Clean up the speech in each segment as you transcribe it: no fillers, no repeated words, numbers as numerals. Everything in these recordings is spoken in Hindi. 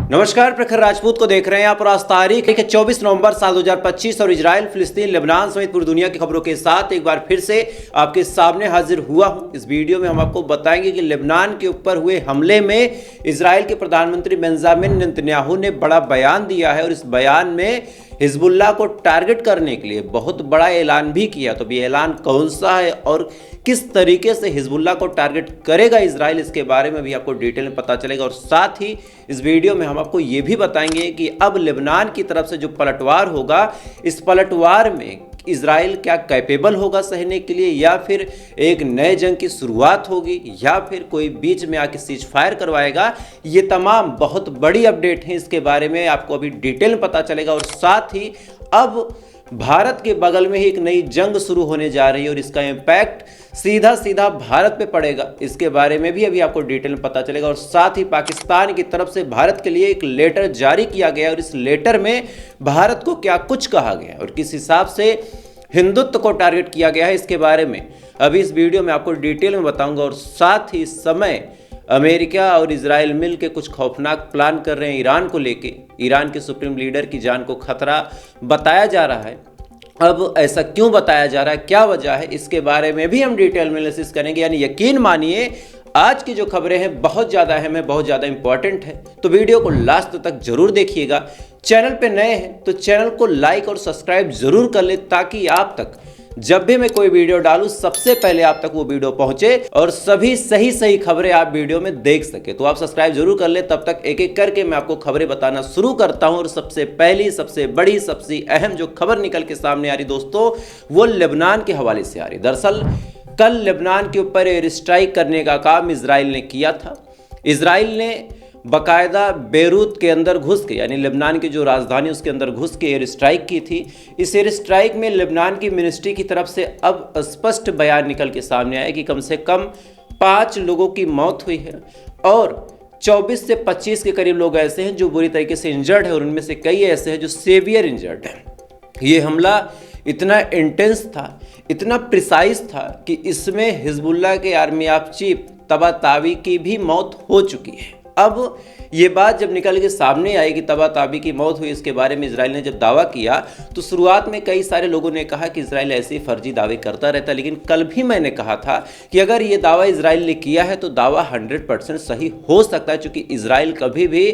नमस्कार, प्रखर राजपूत को देख रहे हैं आप और आज तारीख है 24 नवंबर साल 2025 और इजराइल, फिलिस्तीन, लेबनान समेत पूरी दुनिया की खबरों के साथ एक बार फिर से आपके सामने हाजिर हुआ हूं। इस वीडियो में हम आपको बताएंगे कि लेबनान के ऊपर हुए हमले में इजराइल के प्रधानमंत्री बेंजामिन नेतन्याहू ने बड़ा बयान दिया है और इस बयान में हिजबुल्लाह को टारगेट करने के लिए बहुत बड़ा ऐलान भी किया। तो ये ऐलान कौन सा है और किस तरीके से हिजबुल्लाह को टारगेट करेगा इजराइल, इसके बारे में भी आपको डिटेल में पता चलेगा। और साथ ही इस वीडियो में हम आपको ये भी बताएंगे कि अब लेबनान की तरफ से जो पलटवार होगा, इस पलटवार में इजराइल क्या कैपेबल होगा सहने के लिए, या फिर एक नए जंग की शुरुआत होगी, या फिर कोई बीच में आके सीज फायर करवाएगा। ये तमाम बहुत बड़ी अपडेट है, इसके बारे में आपको अभी डिटेल में पता चलेगा। और साथ ही अब भारत के बगल में ही एक नई जंग शुरू होने जा रही है और इसका इम्पैक्ट सीधा सीधा भारत पे पड़ेगा, इसके बारे में भी अभी आपको डिटेल में पता चलेगा। और साथ ही पाकिस्तान की तरफ से भारत के लिए एक लेटर जारी किया गया और इस लेटर में भारत को क्या कुछ कहा गया और किस हिसाब से हिंदुत्व को टारगेट किया गया है, इसके बारे में अभी इस वीडियो में आपको डिटेल में बताऊंगा। और साथ ही इस समय अमेरिका और इजराइल मिल के कुछ खौफनाक प्लान कर रहे हैं ईरान को लेके। ईरान के सुप्रीम लीडर की जान को खतरा बताया जा रहा है। अब ऐसा क्यों बताया जा रहा है, क्या वजह है, इसके बारे में भी हम डिटेल में एनालिसिस करेंगे। यानी यकीन मानिए आज की जो खबरें हैं बहुत ज़्यादा अहम है, बहुत ज़्यादा इंपॉर्टेंट है, तो वीडियो को लास्ट तक जरूर देखिएगा। चैनल पे नए हैं तो चैनल को लाइक और सब्सक्राइब जरूर कर ले, ताकि आप तक जब भी मैं कोई वीडियो डालूं सबसे पहले आप तक वो वीडियो पहुंचे और सभी सही खबरें आप वीडियो में देख सके। तो आप सब्सक्राइब जरूर कर ले। तब तक एक एक करके मैं आपको खबरें बताना शुरू करता हूं। और सबसे पहली, सबसे बड़ी, सबसे अहम जो खबर निकल के सामने आ रही दोस्तों, वो लेबनान के हवाले से आ रही। दरअसल कल लेबनान के ऊपर एयर स्ट्राइक करने का काम इजराइल ने किया था। इजराइल ने बाकायदा बेरूत के अंदर घुस के, यानी लेबनान की जो राजधानी उसके अंदर घुस के एयर स्ट्राइक की थी। इस एयर स्ट्राइक में लेबनान की मिनिस्ट्री की तरफ से अब स्पष्ट बयान निकल के सामने आया कि कम से कम 5 लोगों की मौत हुई है और 24 से 25 के करीब लोग ऐसे हैं जो बुरी तरीके से इंजर्ड है और उनमें से कई ऐसे हैं जो सीवियर इंजर्ड हैं। ये हमला इतना इंटेंस था, इतना प्रिसाइज था कि इसमें हिजबुल्लाह के आर्मी ऑफ चीफ तबातावी की भी मौत हो चुकी है। अब ये बात जब निकल के सामने आई कि तबाताबी की मौत हुई, इसके बारे में इजराइल ने जब दावा किया तो शुरुआत में कई सारे लोगों ने कहा कि इजराइल ऐसे फर्जी दावे करता रहता है। लेकिन कल भी मैंने कहा था कि अगर ये दावा इजराइल ने किया है तो दावा 100% सही हो सकता है, क्योंकि इजराइल कभी भी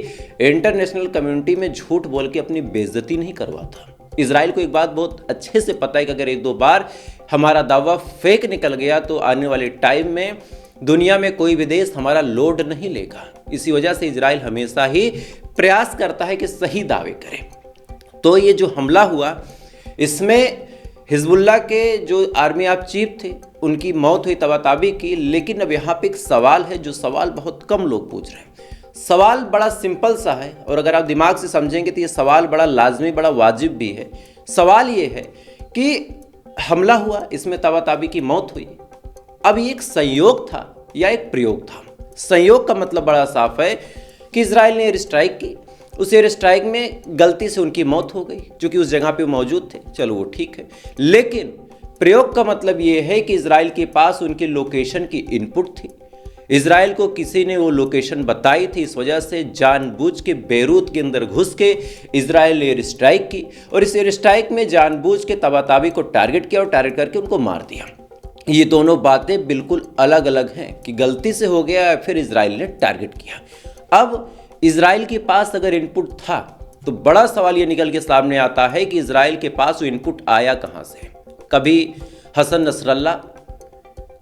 इंटरनेशनल कम्युनिटी में झूठ बोल के अपनी बेइज्जती नहीं करवाता। इजराइल को एक बात बहुत अच्छे से पता है कि अगर एक दो बार हमारा दावा फेक निकल गया तो आने वाले टाइम में दुनिया में कोई भी देश हमारा लोड नहीं लेगा। इसी वजह से इजराइल हमेशा ही प्रयास करता है कि सही दावे करे। तो ये जो हमला हुआ, इसमें हिजबुल्लाह के जो आर्मी ऑफ चीफ थे उनकी मौत हुई तबाताबी की। लेकिन अब यहाँ पे एक सवाल है जो सवाल बहुत कम लोग पूछ रहे हैं। सवाल बड़ा सिंपल सा है और अगर आप दिमाग से समझेंगे तो ये सवाल बड़ा लाजमी, बड़ा वाजिब भी है। सवाल ये है कि हमला हुआ, इसमें तबाताबी की मौत हुई, अब ये एक संयोग था या एक प्रयोग था। संयोग का मतलब बड़ा साफ है कि इजराइल ने एयर स्ट्राइक की, उस एयर स्ट्राइक में गलती से उनकी मौत हो गई जो कि उस जगह पे मौजूद थे, चलो वो ठीक है। लेकिन प्रयोग का मतलब ये है कि इजराइल के पास उनकी लोकेशन की इनपुट थी, इजराइल को किसी ने वो लोकेशन बताई थी, इस वजह से जानबूझ के बेरूत के अंदर घुस के इजराइल ने एयर स्ट्राइक की और इस एयर स्ट्राइक में जानबूझ के तबाताबी को टारगेट किया और टारगेट करके उनको मार दिया। ये दोनों बातें बिल्कुल अलग अलग हैं कि गलती से हो गया या फिर इजराइल ने टारगेट किया। अब इजराइल के पास अगर इनपुट था तो बड़ा सवाल ये निकल के सामने आता है कि इजराइल के पास वो इनपुट आया कहाँ से। कभी हसन नसरल्ला,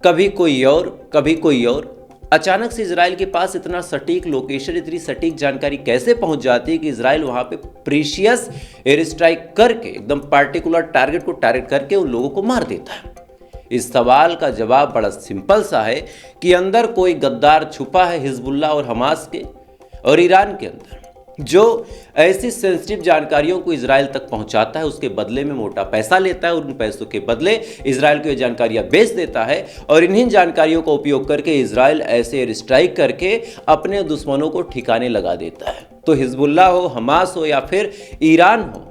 कभी कोई और, कभी कोई और। अचानक से इजराइल के पास इतना सटीक लोकेशन, इतनी सटीक जानकारी कैसे पहुंच जाती है कि इजराइल वहां पे प्रीशियस एयर स्ट्राइक करके एकदम पार्टिकुलर टारगेट को टारगेट करके उन लोगों को मार देता है। इस सवाल का जवाब बड़ा सिंपल सा है कि अंदर कोई गद्दार छुपा है हिजबुल्लाह और हमास के और ईरान के अंदर, जो ऐसी सेंसिटिव जानकारियों को इजराइल तक पहुंचाता है, उसके बदले में मोटा पैसा लेता है और उन पैसों के बदले इजराइल को ये जानकारियां बेच देता है और इन्हीं जानकारियों का उपयोग करके इजराइल ऐसे एयर स्ट्राइक करके अपने दुश्मनों को ठिकाने लगा देता है। तो हिजबुल्लाह हो, हमास हो या फिर ईरान हो,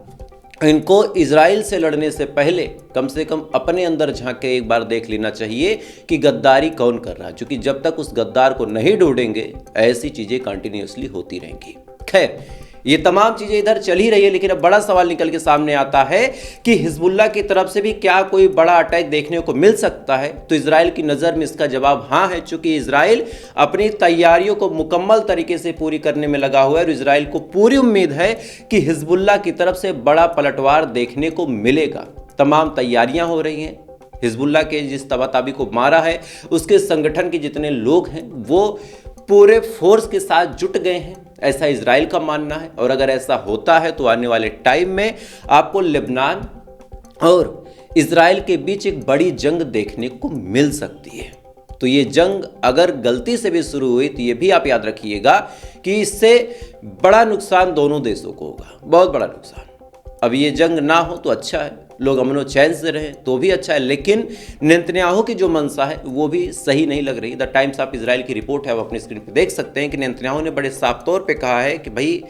इनको इजराइल से लड़ने से पहले कम से कम अपने अंदर झांक के एक बार देख लेना चाहिए कि गद्दारी कौन कर रहा है, क्योंकि जब तक उस गद्दार को नहीं ढूंढेंगे ऐसी चीज़ें कंटिन्यूसली होती रहेंगी। खैर, ये तमाम चीज़ें इधर चल ही रही है, लेकिन अब बड़ा सवाल निकल के सामने आता है कि हिजबुल्लाह की तरफ से भी क्या कोई बड़ा अटैक देखने को मिल सकता है। तो इजराइल की नज़र में इसका जवाब हाँ है, चूंकि इजराइल अपनी तैयारियों को मुकम्मल तरीके से पूरी करने में लगा हुआ है और इजराइल को पूरी उम्मीद है कि हिजबुल्लाह की तरफ से बड़ा पलटवार देखने को मिलेगा। तमाम तैयारियां हो रही हैं। हिजबुल्लाह के जिस तबाताबी को मारा है उसके संगठन के जितने लोग हैं वो पूरे फोर्स के साथ जुट गए हैं, ऐसा इजराइल का मानना है। और अगर ऐसा होता है तो आने वाले टाइम में आपको लेबनान और इजराइल के बीच एक बड़ी जंग देखने को मिल सकती है। तो ये जंग अगर गलती से भी शुरू हुई तो ये भी आप याद रखिएगा कि इससे बड़ा नुकसान दोनों देशों को होगा, बहुत बड़ा नुकसान। अब ये जंग ना हो तो अच्छा है, लोग अमनो चैन से रहें तो भी अच्छा है, लेकिन नेतन्याहू की जो मंशा है वो भी सही नहीं लग रही। द टाइम्स ऑफ इजराइल की रिपोर्ट है, आप अपनी स्क्रीन पे देख सकते हैं कि नेतन्याहू ने बड़े साफ तौर पे कहा है कि भाई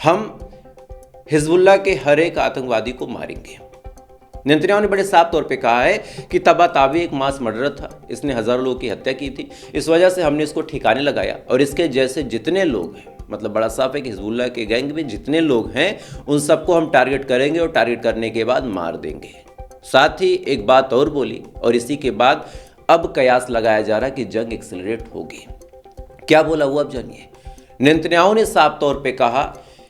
हम हिजबुल्लाह के हर एक आतंकवादी को मारेंगे। नेतन्याहू ने बड़े साफ तौर पे कहा है कि तबाताबी एक मास मर्डर था, इसने हज़ारों लोगों की हत्या की थी, इस वजह से हमने इसको ठिकाने लगाया और इसके जैसे जितने लोग हैं, मतलब बड़ा साफ है कि हिजबुल्लाह के गैंग में जितने लोग हैं उन सबको हम टारगेट करेंगे और टारगेट करने के बाद मार देंगे। साथ ही एक बात और बोली और इसी के बाद अब कयास लगाया जा रहा है कि जंग एक्सेलरेट होगी। क्या बोला हुआ अब जानिए। नेतन्याहू ने साफ तौर पे कहा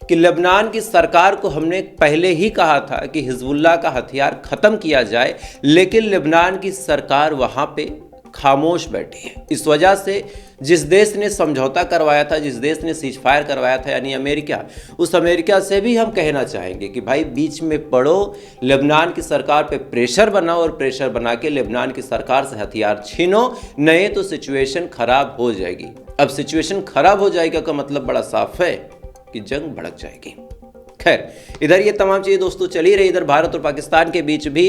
कि लेबनान की सरकार को हमने पहले ही कहा था कि हिजबुल्लाह का हथियार ख़त्म किया जाए, लेकिन लेबनान की सरकार वहाँ पे खामोश बैठी है। इस वजह से जिस देश ने समझौता करवाया था, जिस देश ने सीज फायर करवाया था यानी अमेरिका, उस अमेरिका से भी हम कहना चाहेंगे कि भाई बीच में पड़ो, लेबनान की सरकार पे प्रेशर बनाओ और प्रेशर बना के लेबनान की सरकार से हथियार छीनो, नहीं तो सिचुएशन खराब हो जाएगी। अब सिचुएशन खराब हो जाएगा का मतलब बड़ा साफ है कि जंग भड़क जाएगी। खैर, इधर ये तमाम चीज़ें दोस्तों चली रही, इधर भारत और पाकिस्तान के बीच भी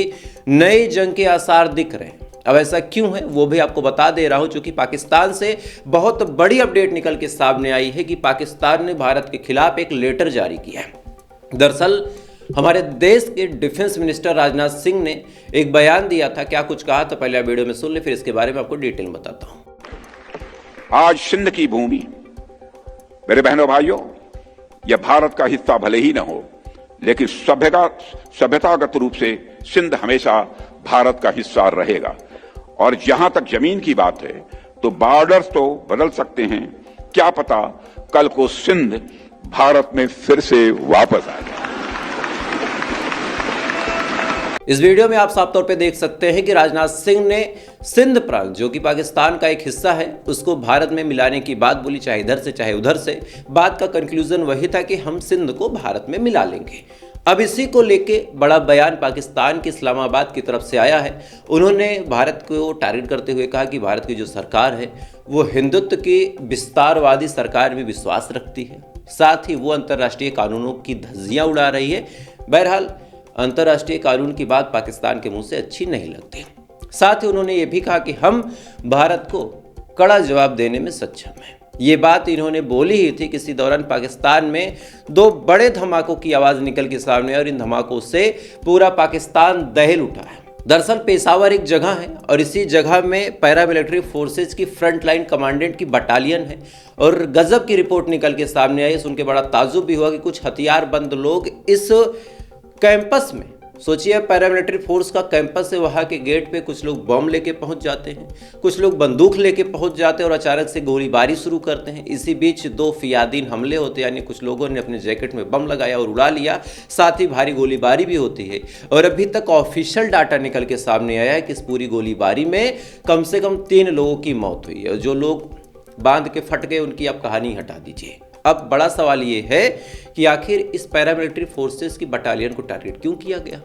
नई जंग के आसार दिख रहे हैं। अब ऐसा क्यों है वो भी आपको बता दे रहा हूं, क्योंकि पाकिस्तान से बहुत बड़ी अपडेट निकल के सामने आई है कि पाकिस्तान ने भारत के खिलाफ एक लेटर जारी किया है। दरअसल हमारे देश के डिफेंस मिनिस्टर राजनाथ सिंह ने एक बयान दिया था। क्या कुछ कहा था पहले आप वीडियो में सुन ले, फिर इसके बारे में आपको डिटेल में बताता हूं। आज सिंध की भूमि, मेरे बहनों भाइयों, यह भारत का हिस्सा भले ही न हो, लेकिन सभ्यतागत रूप से सिंध हमेशा भारत का हिस्सा रहेगा। और जहां तक जमीन की बात है तो बॉर्डर्स तो बदल सकते हैं, क्या पता कल को सिंध भारत में फिर से वापस आ जाए। इस वीडियो में आप साफ तौर पे देख सकते हैं कि राजनाथ सिंह ने सिंध प्रांत, जो कि पाकिस्तान का एक हिस्सा है, उसको भारत में मिलाने की बात बोली, चाहे इधर से चाहे उधर से। बात का कंक्लूजन वही था कि हम सिंध को भारत में मिला लेंगे। अब इसी को लेके बड़ा बयान पाकिस्तान के इस्लामाबाद की तरफ से आया है। उन्होंने भारत को टारगेट करते हुए कहा कि भारत की जो सरकार है वो हिंदुत्व की विस्तारवादी सरकार में विश्वास रखती है, साथ ही वो अंतर्राष्ट्रीय कानूनों की धज्जियां उड़ा रही है। बहरहाल अंतर्राष्ट्रीय कानून की बात पाकिस्तान के मुंह से अच्छी नहीं लगती। साथ ही उन्होंने ये भी कहा कि हम भारत को कड़ा जवाब देने में सक्षम हैं। ये बात इन्होंने बोली ही थी किसी दौरान पाकिस्तान में दो बड़े धमाकों की आवाज़ निकल के सामने और इन धमाकों से पूरा पाकिस्तान दहल उठा है। दरअसल पेशावर एक जगह है और इसी जगह में पैरामिलिट्री फोर्सेज की फ्रंट लाइन कमांडेंट की बटालियन है और गजब की रिपोर्ट निकल के सामने आई। सुन के बड़ा ताज्जुब भी हुआ कि कुछ हथियारबंद लोग इस कैंपस में, सोचिए पैरामिलिट्री फोर्स का कैंपस है, वहाँ के गेट पे कुछ लोग बम लेके पहुँच जाते हैं, कुछ लोग बंदूक लेके पहुँच जाते हैं और अचानक से गोलीबारी शुरू करते हैं। इसी बीच दो फियादीन हमले होते हैं, यानी कुछ लोगों ने अपने जैकेट में बम लगाया और उड़ा लिया, साथ ही भारी गोलीबारी भी होती है। और अभी तक ऑफिशियल डाटा निकल के सामने आया है कि इस पूरी गोलीबारी में कम से कम 3 लोगों की मौत हुई है और जो लोग बांध के फट गए उनकी आप कहानी हटा दीजिए। अब बड़ा सवाल ये है कि आखिर इस पैरामिलिट्री फोर्सेस की बटालियन को टारगेट क्यों किया गया,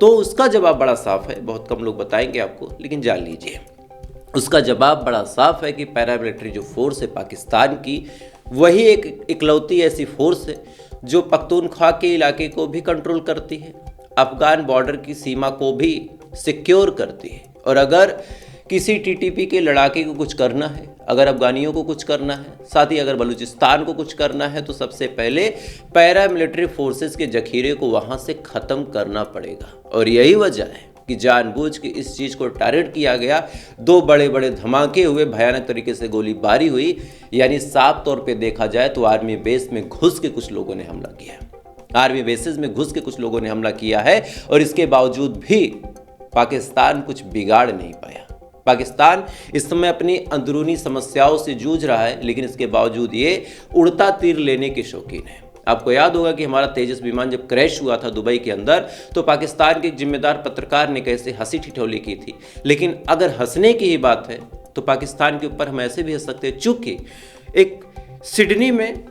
तो उसका जवाब बड़ा साफ है। बहुत कम लोग बताएंगे आपको, लेकिन जान लीजिए उसका जवाब बड़ा साफ है कि पैरामिलिट्री जो फोर्स है पाकिस्तान की, वही एक इकलौती ऐसी फोर्स है जो पख्तूनख्वा के इलाके को भी कंट्रोल करती है, अफगान बॉर्डर की सीमा को भी सिक्योर करती है। और अगर किसी टीटीपी के लड़ाके को कुछ करना है, अगर अफगानियों को कुछ करना है, साथ ही अगर बलूचिस्तान को कुछ करना है, तो सबसे पहले पैरामिलिट्री फोर्सेस के जखीरे को वहाँ से ख़त्म करना पड़ेगा। और यही वजह है कि जानबूझ के इस चीज़ को टारगेट किया गया। 2 बड़े बड़े धमाके हुए, भयानक तरीके से गोलीबारी हुई, यानी साफ तौर पे देखा जाए तो आर्मी बेस में घुस के कुछ लोगों ने हमला किया, आर्मी बेसिस में घुस के कुछ लोगों ने हमला किया है। और इसके बावजूद भी पाकिस्तान कुछ बिगाड़ नहीं पाया। पाकिस्तान इस समय अपनी अंदरूनी समस्याओं से जूझ रहा है, लेकिन इसके बावजूद ये उड़ता तीर लेने के शौकीन है। आपको याद होगा कि हमारा तेजस विमान जब क्रैश हुआ था दुबई के अंदर, तो पाकिस्तान के एक जिम्मेदार पत्रकार ने कैसे हंसी ठिठोली की थी। लेकिन अगर हंसने की ही बात है तो पाकिस्तान के ऊपर हम ऐसे भी हंस सकते हैं, चूंकि एक सिडनी में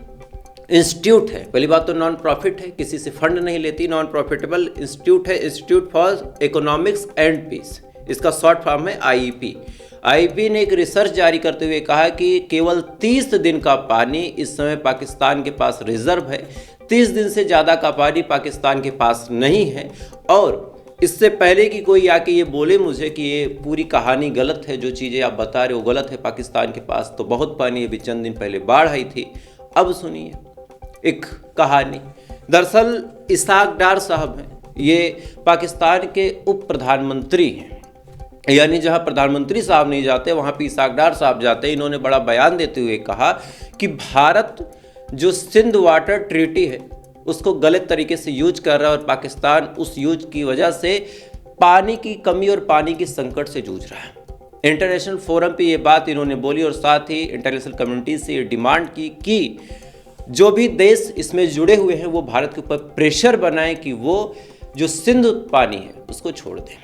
इंस्टीट्यूट है, पहली बात तो नॉन प्रॉफिट है, किसी से फंड नहीं लेती, नॉन प्रॉफिटेबल इंस्टीट्यूट है, institute for economics and peace, इसका शॉर्ट फॉर्म है आईईपी। आईईपी ने एक रिसर्च जारी करते हुए कहा कि केवल 30 दिन का पानी इस समय पाकिस्तान के पास रिजर्व है, 30 दिन से ज़्यादा का पानी पाकिस्तान के पास नहीं है। और इससे पहले कि कोई आके ये बोले मुझे कि ये पूरी कहानी गलत है, जो चीज़ें आप बता रहे हो गलत है, पाकिस्तान के पास तो बहुत पानी है, अभी चंद दिन पहले बाढ़ आई थी। अब सुनिए एक कहानी। दरअसल इसाक डार साहब हैं, ये पाकिस्तान के उप प्रधानमंत्री हैं, यानी जहां प्रधानमंत्री साहब नहीं जाते वहां पे इसाक डार साहब जाते हैं। इन्होंने बड़ा बयान देते हुए कहा कि भारत जो सिंध वाटर ट्रीटी है उसको गलत तरीके से यूज कर रहा है और पाकिस्तान उस यूज की वजह से पानी की कमी और पानी की संकट से जूझ रहा है। इंटरनेशनल फोरम पे ये बात इन्होंने बोली और साथ ही इंटरनेशनल कम्युनिटी से ये डिमांड की कि जो भी देश इसमें जुड़े हुए हैं वो भारत के ऊपर प्रेशर बनाएं कि वो जो सिंध पानी है उसको छोड़ दें।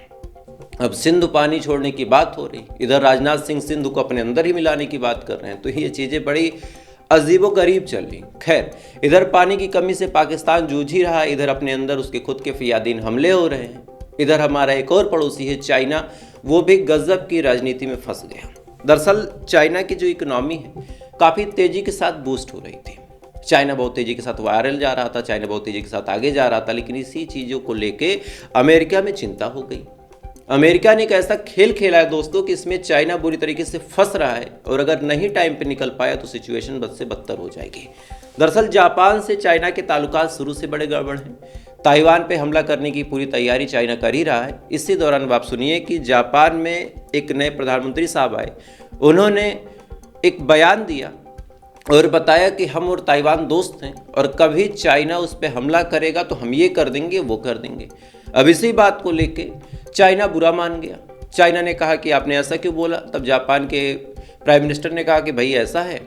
अब सिंधु पानी छोड़ने की बात हो रही, इधर राजनाथ सिंह सिंधु को अपने अंदर ही मिलाने की बात कर रहे हैं, तो ये चीज़ें बड़ी अजीबोगरीब चल रही। खैर, इधर पानी की कमी से पाकिस्तान जूझ ही रहा है, इधर अपने अंदर उसके खुद के फियादीन हमले हो रहे हैं। इधर हमारा एक और पड़ोसी है चाइना, वो भी गजब की राजनीति में फंस गया। दरअसल चाइना की जो इकोनॉमी है काफ़ी तेज़ी के साथ बूस्ट हो रही थी, चाइना बहुत तेज़ी के साथ वायरल जा रहा था, चाइना बहुत तेज़ी के साथ आगे जा रहा था, लेकिन इसी चीज़ों को लेके अमेरिका में चिंता हो गई। अमेरिका ने एक ऐसा खेल खेला है दोस्तों कि इसमें चाइना बुरी तरीके से फंस रहा है और अगर नहीं टाइम पे निकल पाया तो सिचुएशन बद से बदतर हो जाएगी। दरअसल जापान से चाइना के ताल्लुकात शुरू से बड़े गड़बड़ हैं। ताइवान पे हमला करने की पूरी तैयारी चाइना कर ही रहा है। इसी दौरान आप सुनिए कि जापान में एक नए प्रधानमंत्री साहब आए, उन्होंने एक बयान दिया और बताया कि हम और ताइवान दोस्त हैं और कभी चाइना उस पर हमला करेगा तो हम ये कर देंगे वो कर देंगे। अब इसी बात को लेके चाइना बुरा मान गया। चाइना ने कहा कि आपने ऐसा क्यों बोला। तब जापान के प्राइम मिनिस्टर ने कहा कि भाई ऐसा है,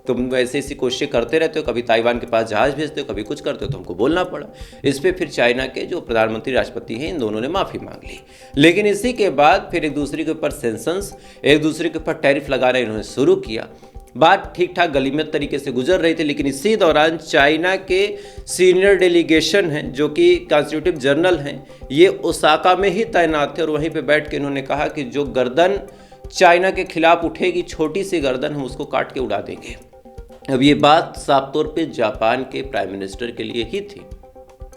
तुम ऐसी ऐसी कोशिशें करते रहते हो, कभी ताइवान के पास जहाज़ भेजते हो, कभी कुछ करते हो, तो हमको बोलना पड़ा। इस पर फिर चाइना के जो प्रधानमंत्री राष्ट्रपति हैं इन दोनों ने माफ़ी मांग ली। लेकिन इसी के बाद फिर एक दूसरे के ऊपर सेंक्शंस, एक दूसरे के ऊपर टैरिफ लगाना इन्होंने शुरू किया। बात ठीक ठाक गलीमत तरीके से गुजर रही थी, लेकिन इसी दौरान चाइना के सीनियर डेलीगेशन हैं जो कि कॉन्स्टिट्यूटिव जनरल हैं, ये ओसाका में ही तैनात थे और वहीं पे बैठ के इन्होंने कहा कि जो गर्दन चाइना के खिलाफ उठेगी, छोटी सी गर्दन, हम उसको काट के उड़ा देंगे। अब ये बात साफ तौर पे जापान के प्राइम मिनिस्टर के लिए ही थी।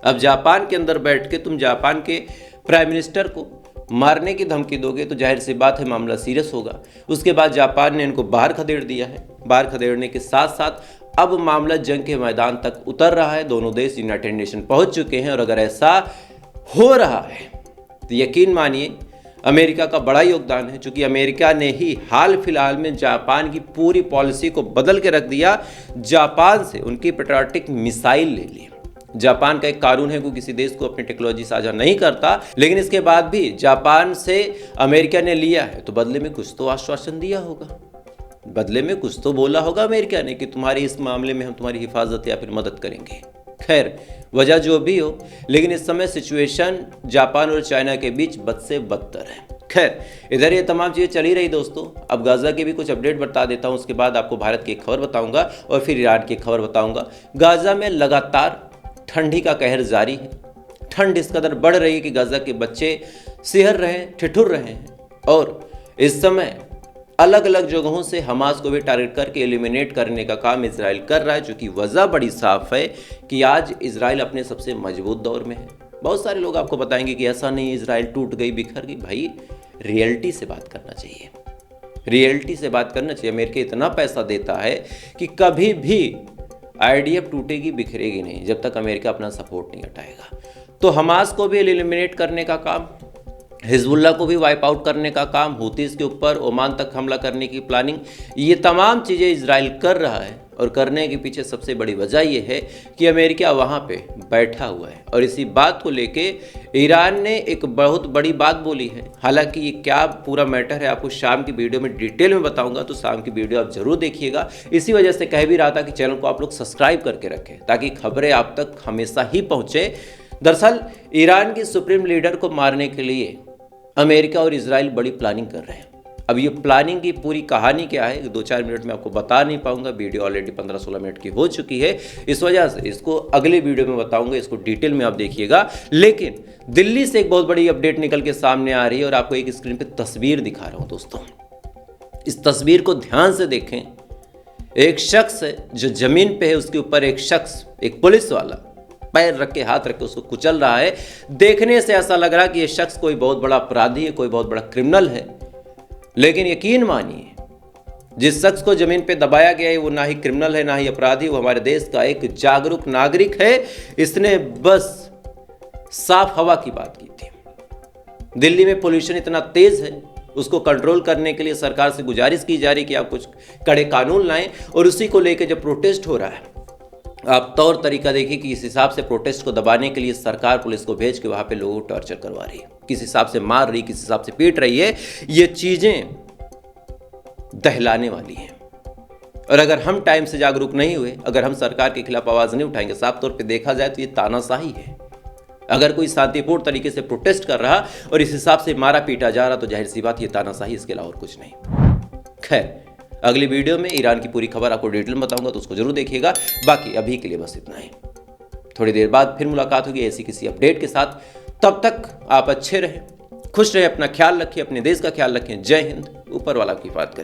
अब जापान के अंदर बैठ के तुम जापान के प्राइम मिनिस्टर को मारने की धमकी दोगे तो जाहिर सी बात है मामला सीरियस होगा। उसके बाद जापान ने इनको बाहर खदेड़ दिया है। बाहर खदेड़ने के साथ साथ अब मामला जंग के मैदान तक उतर रहा है। दोनों देश यूनाइटेड नेशन पहुंच चुके हैं और अगर ऐसा हो रहा है तो यकीन मानिए अमेरिका का बड़ा योगदान है, क्योंकि अमेरिका ने ही हाल फिलहाल में जापान की पूरी पॉलिसी को बदल के रख दिया। जापान से उनकी पेट्रियोटिक मिसाइल ले ली। जापान का एक कानून है कि किसी देश को अपनी टेक्नोलॉजी साझा नहीं करता, लेकिन इसके बाद भी जापान से अमेरिका ने लिया है तो बदले में कुछ तो आश्वासन दिया होगा, बदले में कुछ तो बोला होगा अमेरिका ने कि तुम्हारी इस मामले में हम तुम्हारी हिफाजत या फिर मदद करेंगे। खैर, वजह जो भी हो, लेकिन इस समय सिचुएशन जापान और चाइना के बीच बद से बदतर है। खैर, इधर ये तमाम चीज़ें चली रही दोस्तों। अब गाज़ा की भी कुछ अपडेट बता देता हूँ, उसके बाद आपको भारत की एक खबर बताऊँगा और फिर ईरान की खबर बताऊँगा। गाज़ा में लगातार ठंडी का कहर जारी है। ठंड इस कदर बढ़ रही है कि गाज़ा के बच्चे सिहर रहे हैं, ठिठुर रहे हैं और इस समय अलग अलग जगहों से हमास को भी टारगेट करके एलिमिनेट करने का काम इजराइल कर रहा है, क्योंकि वजह बड़ी साफ है कि आज इजराइल अपने सबसे मजबूत दौर में है। बहुत सारे लोग आपको बताएंगे कि ऐसा नहीं, इजराइल टूट गई, बिखर गई। भाई, रियलिटी से बात करना चाहिए। रियलिटी से बात करना चाहिए। अमेरिका इतना पैसा देता है कि कभी भी आईडीएफ टूटेगी बिखरेगी नहीं जब तक अमेरिका अपना सपोर्ट नहीं हटाएगा। तो हमास को भी एलिमिनेट करने का काम, हिजबुल्लाह को भी वाइप आउट करने का काम, हूतीस के ऊपर ओमान तक हमला करने की प्लानिंग, ये तमाम चीज़ें इजराइल कर रहा है। और करने के पीछे सबसे बड़ी वजह यह है कि अमेरिका वहाँ पे बैठा हुआ है। और इसी बात को लेके ईरान ने एक बहुत बड़ी बात बोली है। हालांकि ये क्या पूरा मैटर है आपको शाम की वीडियो में डिटेल में बताऊंगा, तो शाम की वीडियो आप जरूर देखिएगा। इसी वजह से कह भी रहा था कि चैनल को आप लोग सब्सक्राइब करके रखें ताकि खबरें आप तक हमेशा ही पहुँचे। दरअसल ईरान की सुप्रीम लीडर को मारने के लिए अमेरिका और इजराइल बड़ी प्लानिंग कर रहे हैं। अब ये प्लानिंग की पूरी कहानी क्या है 2-4 मिनट में आपको बता नहीं पाऊंगा, वीडियो ऑलरेडी 15-16 मिनट की हो चुकी है, इस वजह से इसको अगले वीडियो में बताऊंगा, इसको डिटेल में आप देखिएगा। लेकिन दिल्ली से एक बहुत बड़ी अपडेट निकल के सामने आ रही है और आपको एक स्क्रीन पे तस्वीर दिखा रहा हूं दोस्तों। इस तस्वीर को ध्यान से देखें। एक शख्स जो जमीन पे है उसके ऊपर एक शख्स, एक पुलिस वाला पैर रख के हाथ रख के उसको कुचल रहा है। देखने से ऐसा लग रहा है कि यह शख्स कोई बहुत बड़ा अपराधी है, कोई बहुत बड़ा क्रिमिनल है। लेकिन यकीन मानिए जिस शख्स को जमीन पे दबाया गया है वो ना ही क्रिमिनल है ना ही अपराधी, वो हमारे देश का एक जागरूक नागरिक है। इसने बस साफ हवा की बात की थी। दिल्ली में पोल्यूशन इतना तेज है, उसको कंट्रोल करने के लिए सरकार से गुजारिश की जा रही कि आप कुछ कड़े कानून लाएं। और उसी को लेकर जब प्रोटेस्ट हो रहा है, आप तौर तरीका देखिए कि इस हिसाब से प्रोटेस्ट को दबाने के लिए सरकार पुलिस को भेज के वहां पे लोगों को टॉर्चर करवा रही है, किस हिसाब से मार रही, किस हिसाब से पीट रही है। ये चीजें दहलाने वाली हैं। और अगर हम टाइम से जागरूक नहीं हुए, अगर हम सरकार के खिलाफ आवाज नहीं उठाएंगे, साफ तौर पे देखा जाए तो ये तानाशाही है। अगर कोई शांतिपूर्ण तरीके से प्रोटेस्ट कर रहा और इस हिसाब से मारा पीटा जा रहा तो जाहिर सी बात ये तानाशाही, इसके अलावा और कुछ नहीं। खैर, अगली वीडियो में ईरान की पूरी खबर आपको डिटेल में बताऊंगा, तो उसको जरूर देखिएगा। बाकी अभी के लिए बस इतना ही। थोड़ी देर बाद फिर मुलाकात होगी ऐसी किसी अपडेट के साथ। तब तक आप अच्छे रहें, खुश रहें, अपना ख्याल रखिए, अपने देश का ख्याल रखें। जय हिंद, ऊपर वाला की बात करें।